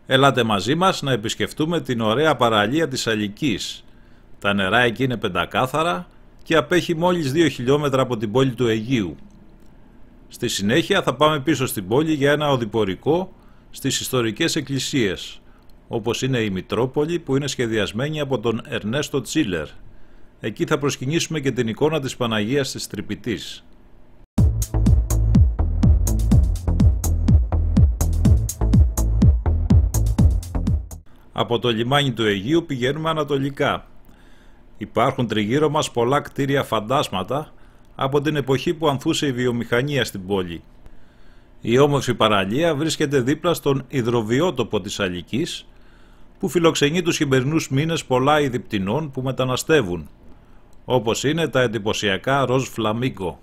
Έλατε μαζί μας να επισκεφτούμε την ωραία παραλία της Αλικής. Τα νερά εκεί είναι πεντακάθαρα και απέχει μόλις 2 χιλιόμετρα από την πόλη του Αιγείου. Στη συνέχεια θα πάμε πίσω στην πόλη για ένα οδηπορικό στις ιστορικές εκκλησίες, όπως είναι η Μητρόπολη που είναι σχεδιασμένη από τον Ερνέστο Τσίλερ. Εκεί θα προσκυνήσουμε και την εικόνα της Παναγίας της Τρυπητής. Από το λιμάνι του Αιγείου πηγαίνουμε ανατολικά. Υπάρχουν τριγύρω μας πολλά κτίρια φαντάσματα από την εποχή που ανθούσε η βιομηχανία στην πόλη. Η όμορφη παραλία βρίσκεται δίπλα στον υδροβιότοπο της Αλικής, που φιλοξενεί τους χειμερινούς μήνες πολλά είδη πτηνών που μεταναστεύουν, όπως είναι τα εντυπωσιακά ροζ φλαμίγκο.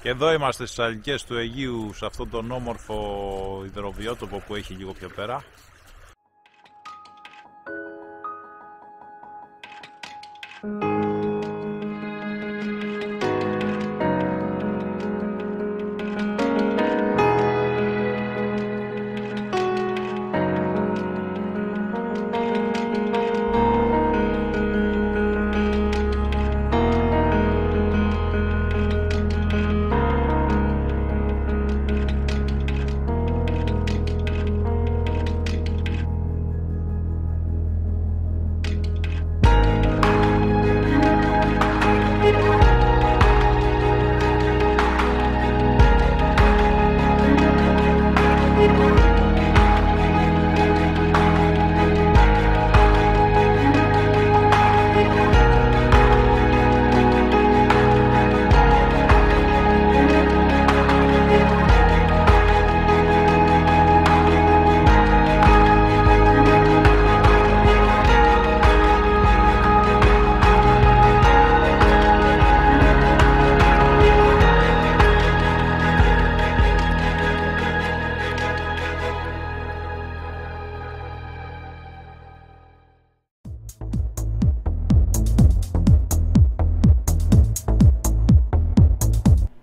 Και εδώ είμαστε στις Αλικές του Αιγείου, σε αυτόν τον όμορφο υδροβιότοπο που έχει λίγο πιο πέρα.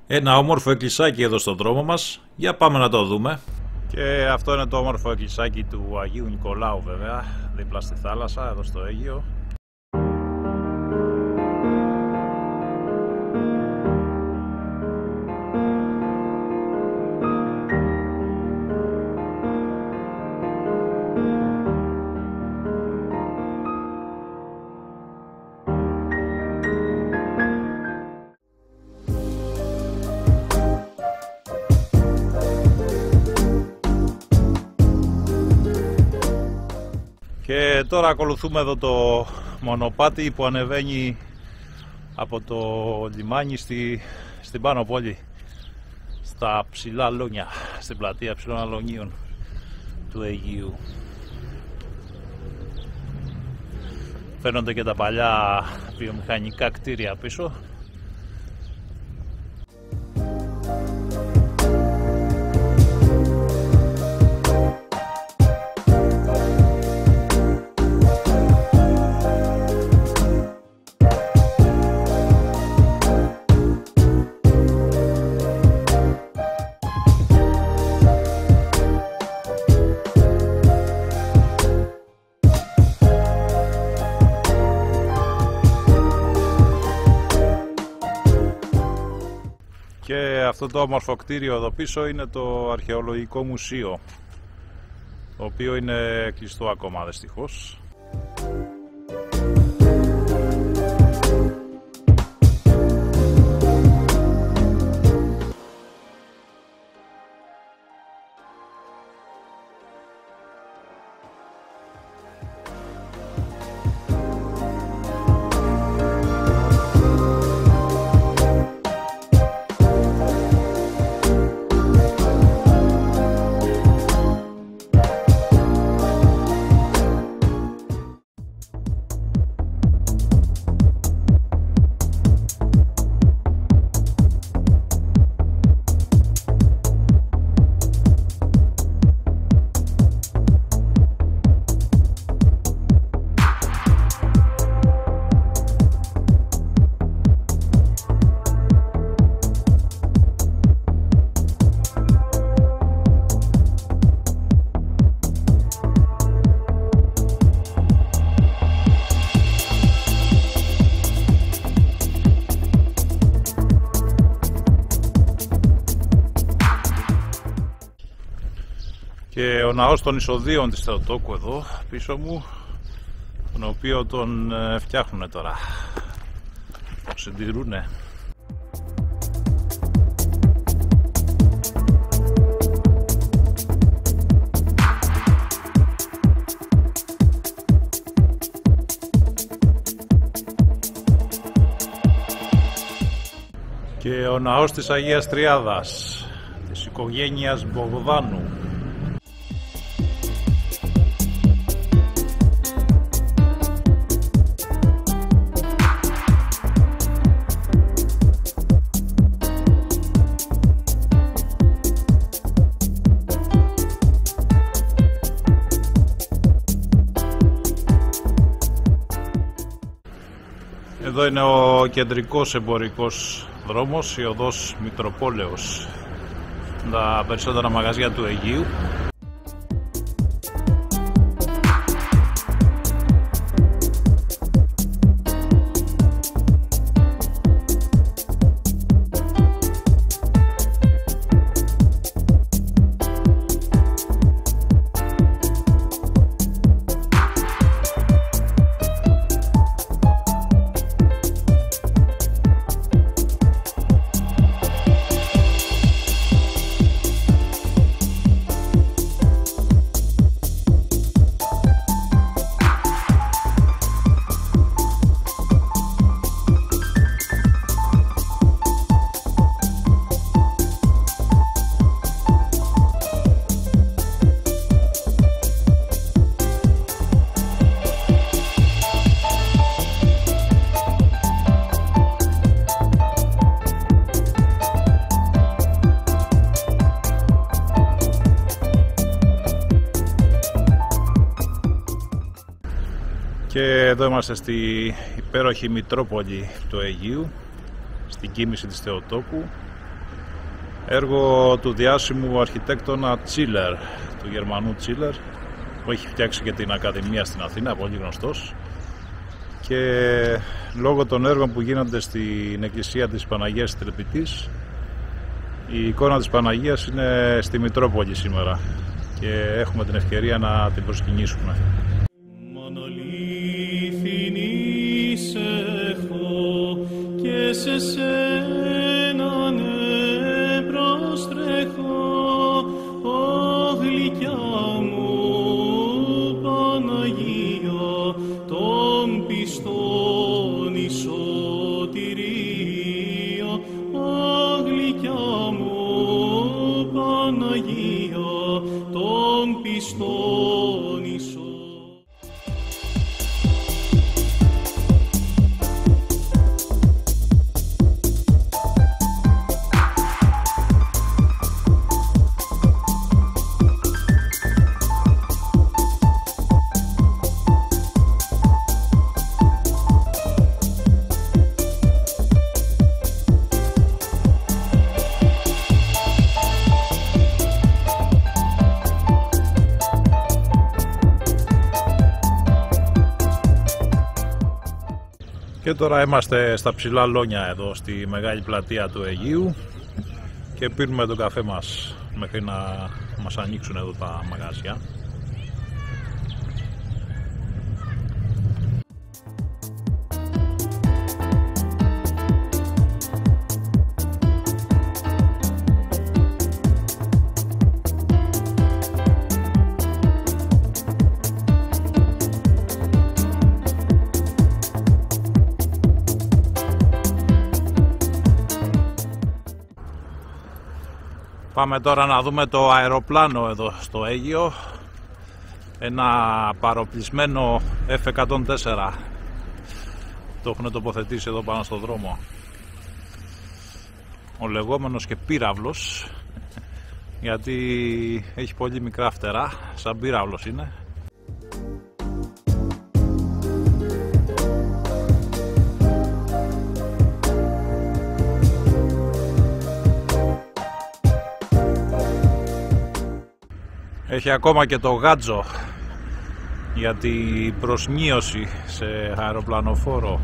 Ένα όμορφο εκκλησάκι εδώ στον δρόμο μας. Για πάμε να το δούμε. Και αυτό είναι το όμορφο εκκλησάκι του Αγίου Νικολάου, βέβαια, δίπλα στη θάλασσα, εδώ στο Αίγυο. Και τώρα ακολουθούμε εδώ το μονοπάτι που ανεβαίνει από το λιμάνι στην πάνω πόλη, στα ψηλά λόνια, στην πλατεία ψηλών αλωνίων του Αιγείου. Φαίνονται και τα παλιά βιομηχανικά κτίρια πίσω. Και αυτό το όμορφο κτίριο εδώ πίσω είναι το Αρχαιολογικό Μουσείο, το οποίο είναι κλειστό ακόμα δυστυχώς. Και ο ναός των εισοδείων της Θεοτόκου εδώ πίσω μου, τον οποίο τον φτιάχνουν τώρα, τον συντηρούνε. Και ο ναός της Αγίας Τριάδας, της οικογένειας Μπογδάνου. Εδώ είναι ο κεντρικός εμπορικός δρόμος, η οδός Μητροπόλεως, τα περισσότερα μαγαζιά του Αιγείου. Και εδώ είμαστε στη υπέροχη Μητρόπολη του Αιγείου, στην κοίμηση της Θεοτόκου, Έργο του διάσημου αρχιτέκτονα Τσίλερ, του Γερμανού Τσίλερ, που έχει φτιάξει και την Ακαδημία στην Αθήνα, πολύ γνωστός. Και λόγω των έργων που γίνονται στην εκκλησία της Παναγίας Τηλεπιτής, η εικόνα της Παναγίας είναι στη Μητρόπολη σήμερα και έχουμε την ευκαιρία να την προσκυνήσουμε. Σε σένα ναι προστρέχω, ο γλυκιά μου Παναγία, τον πιστόν η σωτηρία, ο γλυκιά μου Παναγία, τον πιστόν η σωτηρία. Και τώρα είμαστε στα ψηλά λόνια εδώ στη μεγάλη πλατεία του Αιγείου και πίνουμε τον καφέ μας μέχρι να μας ανοίξουν εδώ τα μαγαζιά. Πάμε τώρα να δούμε το αεροπλάνο εδώ στο Αίγυο, ένα παροπλισμένο F-104, το έχουν τοποθετήσει εδώ πάνω στο δρόμο, ο λεγόμενος και πύραυλος, γιατί έχει πολύ μικρά φτερά, σαν πύραυλος είναι. Έχει ακόμα και το γάτζο για την προσνίωση σε αεροπλανοφόρο.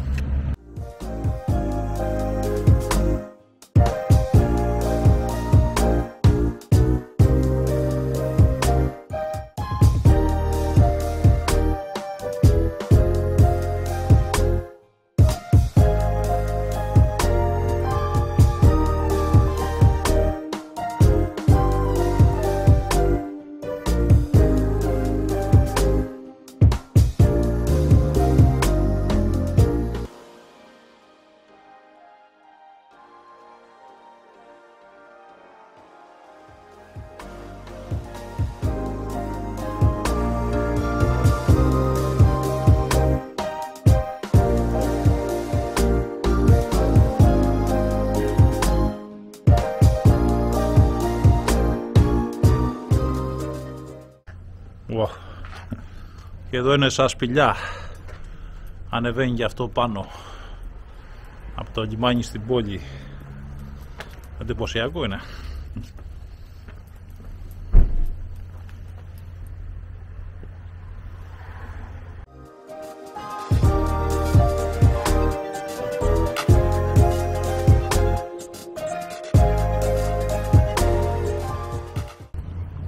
Και εδώ είναι σαν σπηλιά, ανεβαίνει και αυτό πάνω από το λιμάνι στην πόλη. Εντυπωσιακό είναι.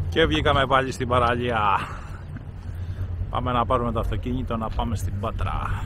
Και βγήκαμε πάλι στην παραλία. Πάμε να πάρουμε το αυτοκίνητο να πάμε στην Πάτρα.